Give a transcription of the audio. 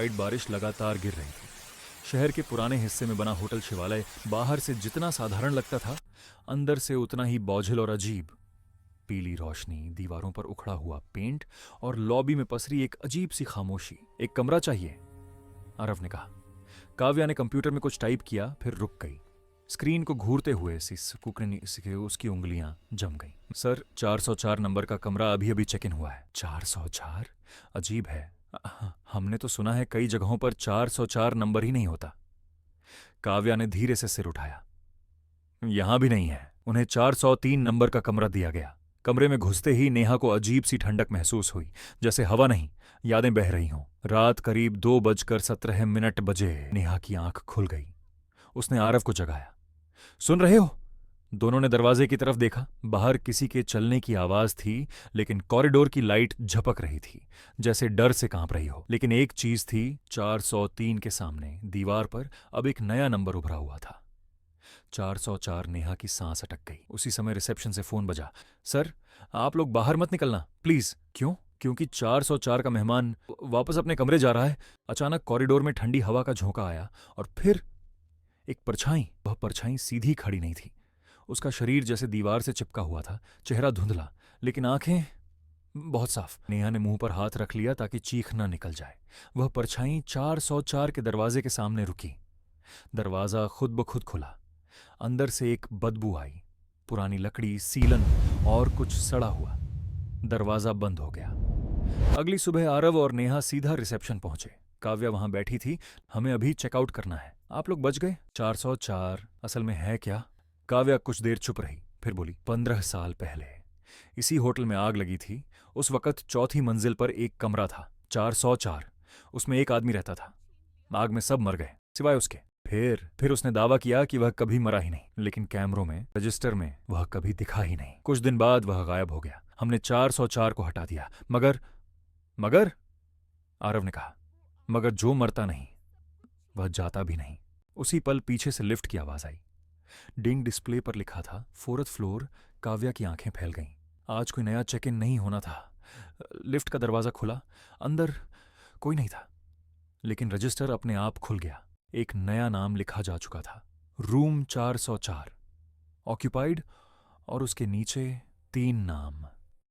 Light बारिश लगातार गिर रही थी। शहर के पुराने हिस्से में बना होटल शिवालय बाहर से जितना साधारण लगता था, अंदर से उतना ही बोझिल और अजीब। पीली रोशनी, दीवारों पर उखड़ा हुआ पेंट और लॉबी में पसरी एक अजीब सी खामोशी। एक कमरा चाहिए, आरव ने कहा। काव्या ने कंप्यूटर में कुछ टाइप किया, फिर रुक गई। स्क्रीन को घूरते हुए उसकी उंगलियां जम गईं। सर, 404 नंबर का कमरा अभी अभी चेक इन हुआ है। 404? अजीब है। हमने तो सुना है कई जगहों पर 404 नंबर ही नहीं होता। काव्या ने धीरे से सिर उठाया। यहां भी नहीं है। उन्हें 403 नंबर का कमरा दिया गया। कमरे में घुसते ही नेहा को अजीब सी ठंडक महसूस हुई, जैसे हवा नहीं, यादें बह रही हों। रात करीब 2:17 बजे नेहा की आंख खुल गई। उसने आरव को जगाया। सुन रहे हो? दोनों ने दरवाजे की तरफ देखा। बाहर किसी के चलने की आवाज थी, लेकिन कॉरिडोर की लाइट झपक रही थी, जैसे डर से कांप रही हो। लेकिन एक चीज थी, 403 के सामने दीवार पर अब एक नया नंबर उभरा हुआ था। 404। नेहा की सांस अटक गई। उसी समय रिसेप्शन से फोन बजा। सर, आप लोग बाहर मत निकलना प्लीज। क्यों? क्योंकि 404 का मेहमान वापस अपने कमरे जा रहा है। अचानक कॉरिडोर में ठंडी हवा का झोंका आया और फिर एक परछाई। वह परछाई सीधी खड़ी नहीं थी। उसका शरीर जैसे दीवार से चिपका हुआ था, चेहरा धुंधला, लेकिन आंखें बहुत साफ। नेहा ने मुंह पर हाथ रख लिया ताकि चीख न निकल जाए। वह परछाई 404 के दरवाजे के सामने रुकी। दरवाजा खुद ब खुद खुला। अंदर से एक बदबू आई, पुरानी लकड़ी, सीलन और कुछ सड़ा हुआ। दरवाजा बंद हो गया। अगली सुबह आरव और नेहा सीधा रिसेप्शन पहुंचे। काव्या वहां बैठी थी। हमें अभी चेकआउट करना है। आप लोग बच गए। 404 असल में है क्या? काव्या कुछ देर चुप रही, फिर बोली, 15 साल पहले इसी होटल में आग लगी थी। उस वक्त चौथी मंजिल पर एक कमरा था, 404। उसमें एक आदमी रहता था। आग में सब मर गए सिवाय उसके। फिर उसने दावा किया कि वह कभी मरा ही नहीं, लेकिन कैमरों में, रजिस्टर में वह कभी दिखा ही नहीं। कुछ दिन बाद वह गायब हो गया। हमने 404 को हटा दिया, मगर आरव ने कहा, मगर जो मरता नहीं वह जाता भी नहीं। उसी पल पीछे से लिफ्ट की आवाज आई। डिंग डिस्प्ले पर लिखा था 4th फ्लोर। काव्या की आंखें फैल गईं। आज कोई नया चेक इन नहीं होना था। लिफ्ट का दरवाजा खुला। अंदर कोई नहीं था, लेकिन रजिस्टर अपने आप खुल गया। एक नया नाम लिखा जा चुका था, रूम 404 ऑक्यूपाइड, और उसके नीचे 3 नाम।